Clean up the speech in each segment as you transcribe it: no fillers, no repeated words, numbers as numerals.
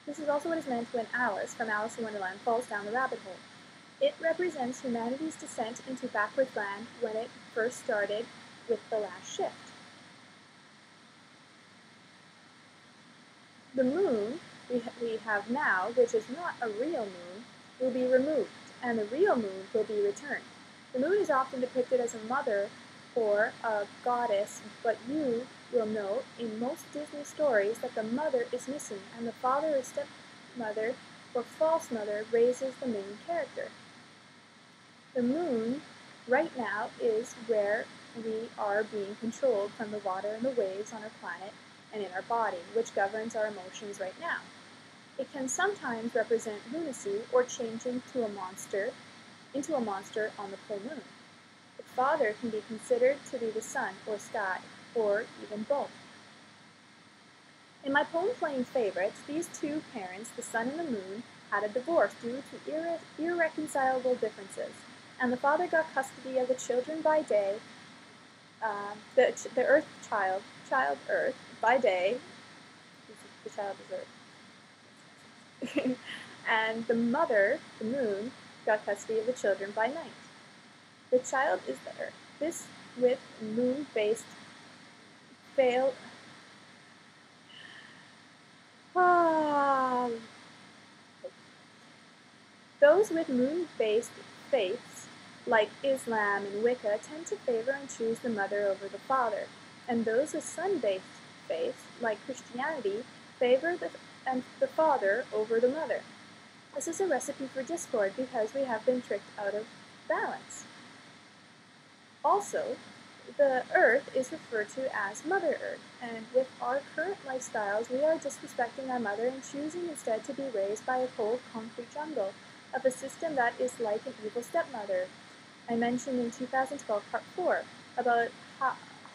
This is also what is meant when Alice, from Alice in Wonderland, falls down the rabbit hole. It represents humanity's descent into backward land when it first started with the last shift. The moon we have now, which is not a real moon, will be removed, and the real moon will be returned. The moon is often depicted as a mother or a goddess, but you will note in most Disney stories that the mother is missing, and the father or stepmother or false mother raises the main character. The moon, right now, is where we are being controlled from the water and the waves on our planet and in our body, which governs our emotions right now. It can sometimes represent lunacy or changing into a monster on the full moon. The father can be considered to be the sun or sky, or even both. In my poem Playing Favorites, these two parents, the sun and the moon, had a divorce due to irreconcilable differences, and the father got custody of the children by day, the Earth child Earth, by day, the child is Earth, and the mother, the moon, got custody of the children by night. The child is the Earth. This with moon-based Those with moon-based faiths, like Islam and Wicca, tend to favor and choose the mother over the father, and those with sun-based faiths, like Christianity, favor the father over the mother. This is a recipe for discord because we have been tricked out of balance. Also, the Earth is referred to as Mother Earth, and with our current lifestyles, we are disrespecting our mother and choosing instead to be raised by a cold concrete jungle of a system that is like an evil stepmother. I mentioned in 2012 Part 4 about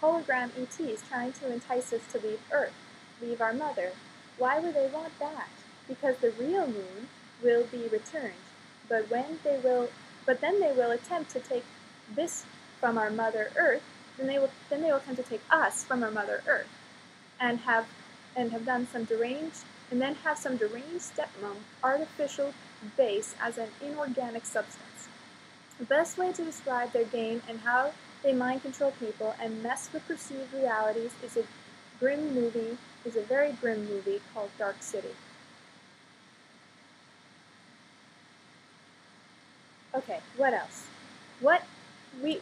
Hologram ETs trying to entice us to leave Earth, leave our mother. Why would they want that? Because the real moon will be returned, but then they will attempt to take this from our Mother Earth. Then they will attempt to take us from our Mother Earth, and have some deranged stepmom artificial base as an inorganic substance. The best way to describe their game and how they mind control people and mess with perceived realities is a very grim movie called Dark City. Okay, what else? We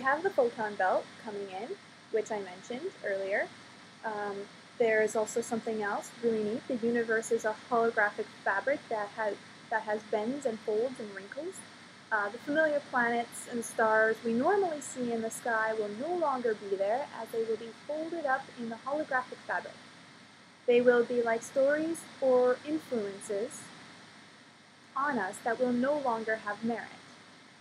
have the photon belt coming in, which I mentioned earlier. There is also something else really neat. The universe is a holographic fabric that has bends and folds and wrinkles. The familiar planets and stars we normally see in the sky will no longer be there, as they will be folded up in the holographic fabric. They will be like stories or influences on us that will no longer have merit.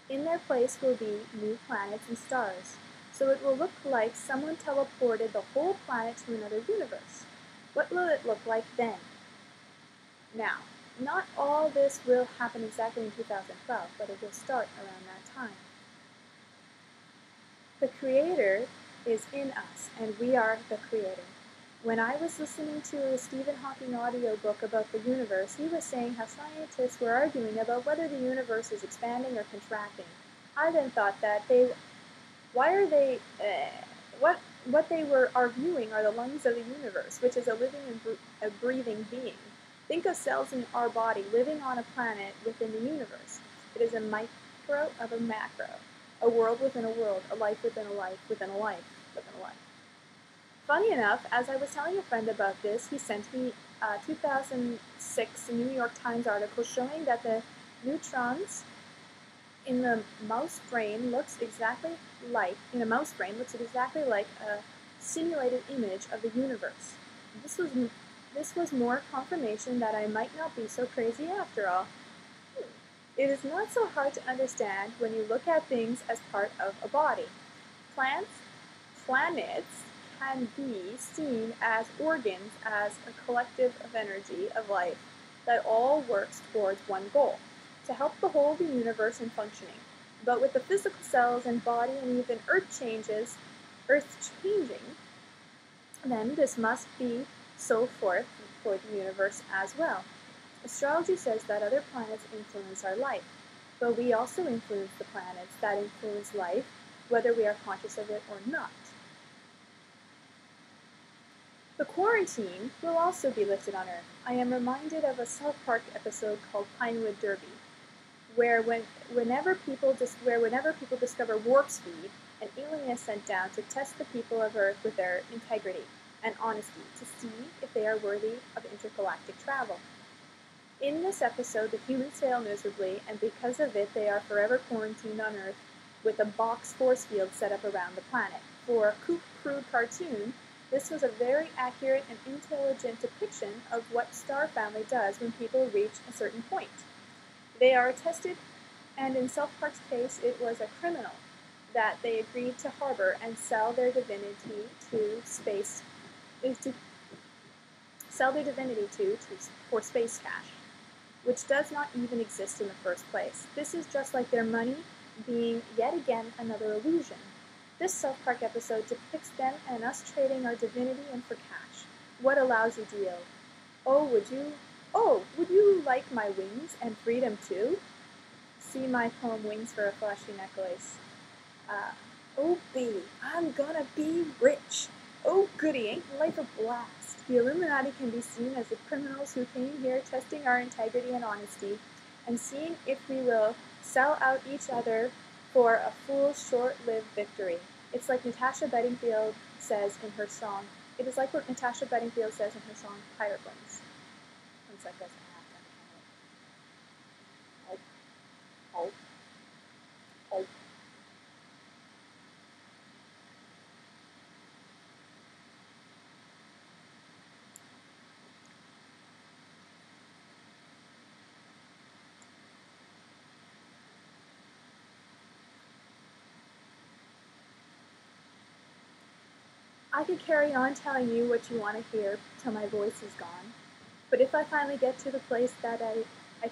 In their place will be new planets and stars, so it will look like someone teleported the whole planet to another universe. What will it look like then? Now, not all this will happen exactly in 2012, but it will start around that time. The Creator is in us, and we are the Creator. When I was listening to a Stephen Hawking audiobook about the universe, he was saying how scientists were arguing about whether the universe is expanding or contracting. I then thought that what they are viewing are the lungs of the universe, which is a living and a breathing being. Think of cells in our body living on a planet within the universe. It is a micro of a macro, a world within a world, a life within a life within a life within a life. Funny enough, as I was telling a friend about this, he sent me a 2006 New York Times article showing that the neutrons in the mouse brain looks exactly like a simulated image of the universe. This was more confirmation that I might not be so crazy after all. It is not so hard to understand when you look at things as part of a body. Planets can be seen as organs, as a collective of energy, of life, that all works towards one goal, to help the whole of the universe in functioning. But with the physical cells and body and even Earth changing, then this must be so forth for the universe as well. Astrology says that other planets influence our life, but we also influence the planets that influence life, whether we are conscious of it or not. The quarantine will also be lifted on Earth. I am reminded of a South Park episode called Pinewood Derby, where whenever people discover warp speed, an alien is sent down to test the people of Earth with their integrity and honesty to see if they are worthy of intergalactic travel. In this episode, the humans fail miserably, and because of it, they are forever quarantined on Earth with a box force field set up around the planet. For a crude cartoon, this was a very accurate and intelligent depiction of what Star Family does when people reach a certain point. They are tested, and in South Park's case, it was a criminal that they agreed to harbor and sell their divinity to for space cash, which does not even exist in the first place. This is just like their money being yet again another illusion. This South Park episode depicts them and us trading our divinity in for cash. What a lousy deal. Would you like my wings and freedom too? See my poem Wings for a Flashy Necklace. Oh baby, I'm gonna be rich. Oh goody, ain't life a blast? The Illuminati can be seen as the criminals who came here testing our integrity and honesty and seeing if we will sell out each other for a fool's short-lived victory. It's like Natasha Bedingfield says in her song. It is like what Natasha Bedingfield says in her song Pirate Bones. One sec, guys, I have to oh. I could carry on telling you what you want to hear till my voice is gone, but if I finally get to the place that I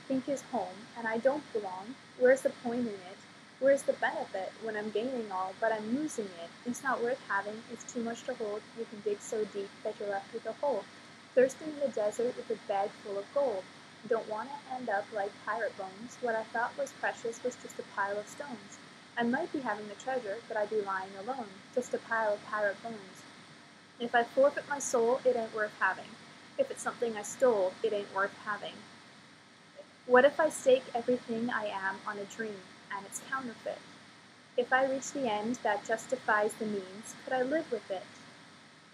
think is home and I don't belong, where's the point in it? Where's the benefit when I'm gaining all but I'm losing it? It's not worth having, it's too much to hold, you can dig so deep that you're left with a hole. Thirsting in the desert with a bag full of gold. Don't want to end up like Pirate Bones. What I thought was precious was just a pile of stones. I might be having the treasure, but I'd be lying alone, just a pile of pirate bones. If I forfeit my soul, it ain't worth having. If it's something I stole, it ain't worth having. What if I stake everything I am on a dream, and it's counterfeit? If I reach the end that justifies the means, could I live with it?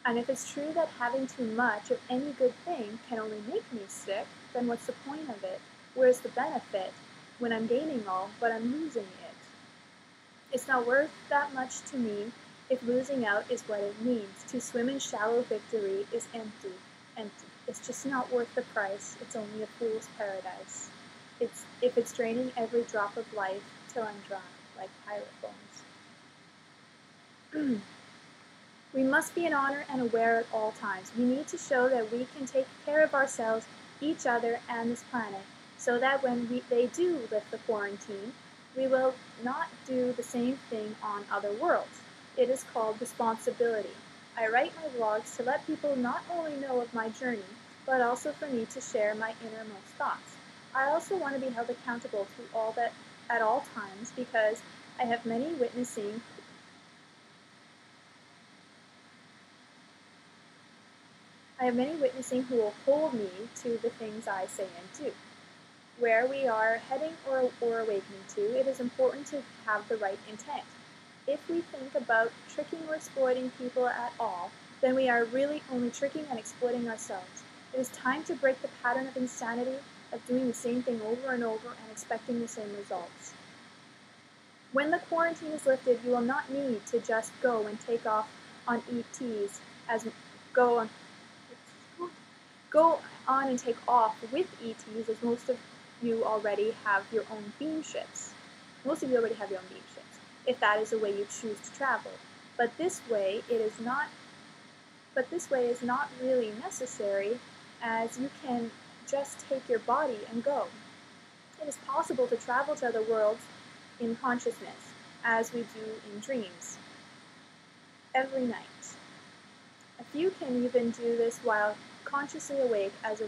And if it's true that having too much of any good thing can only make me sick, then what's the point of it? Where's the benefit when I'm gaining all, but I'm losing it? It's not worth that much to me if losing out is what it means. To swim in shallow victory is empty. It's just not worth the price. It's only a fool's paradise. If it's draining every drop of life till I'm dry, like Pirate Bones. We must be in honor and aware at all times. We need to show that we can take care of ourselves, each other, and this planet, so that when they do lift the quarantine, we will not do the same thing on other worlds. It is called responsibility. I write my vlogs to let people not only know of my journey, but also for me to share my innermost thoughts. I also want to be held accountable to all that at all times because I have many witnessing who will hold me to the things I say and do. Where we are heading or awakening to, it is important to have the right intent. If we think about tricking or exploiting people at all, then we are really only tricking and exploiting ourselves. It is time to break the pattern of insanity of doing the same thing over and over and expecting the same results. When the quarantine is lifted, you will not need to just go and take off on ETs go on and take off with ETs as most of you already have your own beam ships. Most of you already have your own beam ships, if that is the way you choose to travel. But this way is not really necessary, as you can just take your body and go. It is possible to travel to other worlds in consciousness, as we do in dreams, every night. A few can even do this while consciously awake as a